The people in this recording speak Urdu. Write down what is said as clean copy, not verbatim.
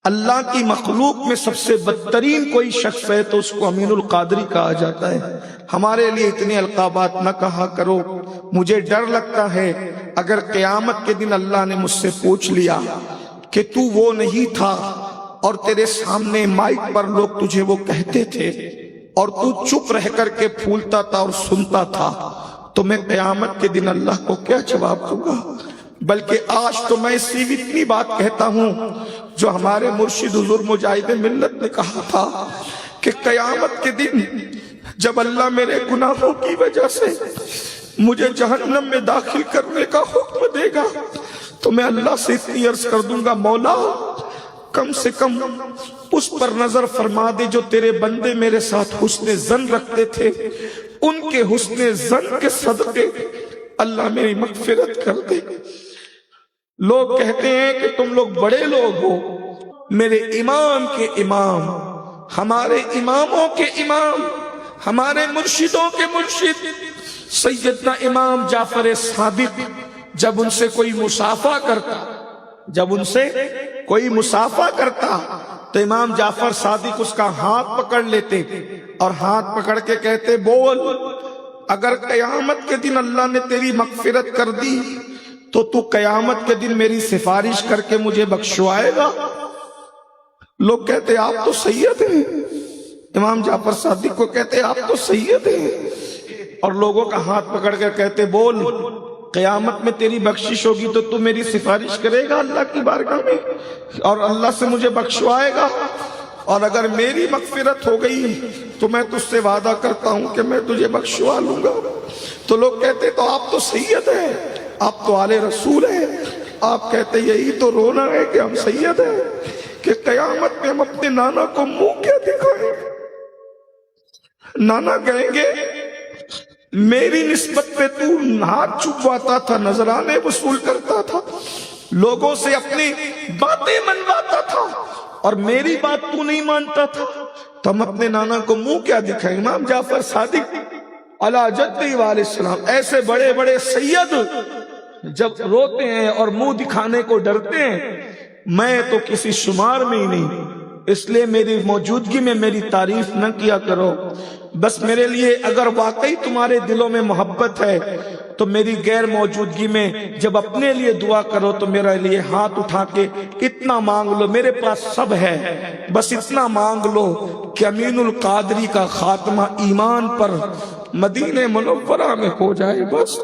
اللہ کی مخلوق میں سب سے بدترین کوئی شخص ہے تو اس کو امین القادری کہا جاتا ہے۔ ہمارے لیے اتنے القابات نہ کہا کرو، مجھے ڈر لگتا ہے اگر قیامت کے دن اللہ نے مجھ سے پوچھ لیا کہ تو وہ نہیں تھا اور تیرے سامنے مائک پر لوگ تجھے وہ کہتے تھے اور تو چپ رہ کر کے پھولتا تھا اور سنتا تھا، تو میں قیامت کے دن اللہ کو کیا جواب دوں گا؟ بلکہ آج تو میں صرف اتنی بات کہتا ہوں جو ہمارے مرشد حضور مجاہد ملت نے کہا تھا کہ قیامت کے دن جب اللہ میرے گناہوں کی وجہ سے مجھے جہنم میں داخل کرنے کا حکم دے گا تو میں اللہ سے اتنی عرض کر دوں گا، مولا کم سے کم اس پر نظر فرما دے جو تیرے بندے میرے ساتھ حسن ظن رکھتے تھے، ان کے حسن ظن کے صدقے اللہ میری مغفرت کر دے۔ لوگ کہتے ہیں کہ تم لوگ بڑے لوگ ہو، میرے امام کے امام، ہمارے اماموں کے امام، ہمارے مرشدوں کے مرشد سیدنا امام جعفر صادق جب ان سے کوئی مصافحہ کرتا تو امام جعفر صادق اس کا ہاتھ پکڑ لیتے اور ہاتھ پکڑ کے کہتے، بول، اگر قیامت کے دن اللہ نے تیری مغفرت کر دی تو قیامت کے دن میری سفارش کر کے مجھے بخشوائے گا؟ لوگ کہتے آپ تو سید ہیں، امام جعفر صادق کو کہتے آپ تو سید ہیں، اور لوگوں کا ہاتھ پکڑ کر کہتے، بول، قیامت میں تیری بخشش ہوگی تو میری سفارش کرے گا اللہ کی بارگاہ میں اور اللہ سے مجھے بخشوائے گا، اور اگر میری مغفرت ہو گئی تو میں تجھ سے وعدہ کرتا ہوں کہ میں تجھے بخشوا لوں گا۔ تو لوگ کہتے تو آپ تو سید ہیں، آپ تو آل رسول ہیں، آپ کہتے یہی تو رونا ہے کہ ہم سید ہیں کہ قیامت میں ہم اپنے نانا کو منہ کیا دکھائیں؟ نانا کہیں گے میری نسبت پہ تو ہاتھ چھپواتا تھا، نذرانے وصول کرتا تھا، لوگوں سے اپنی باتیں منواتا تھا اور میری بات تو نہیں مانتا تھا، تو ہم اپنے نانا کو منہ کیا دکھائیں؟ امام جعفر صادق علی جدہ علیہ السلام، ایسے بڑے بڑے سید جب روتے ہیں اور منہ دکھانے کو ڈرتے ہیں، میں تو کسی شمار میں ہی نہیں، اس لیے میری موجودگی میں میری تعریف نہ کیا کرو، بس میرے لیے اگر واقعی تمہارے دلوں میں محبت ہے تو میری غیر موجودگی میں جب اپنے لیے دعا کرو تو میرے لیے ہاتھ اٹھا کے اتنا مانگ لو، میرے پاس سب ہے، بس اتنا مانگ لو کہ امین القادری کا خاتمہ ایمان پر مدینہ منورہ میں ہو جائے، بس۔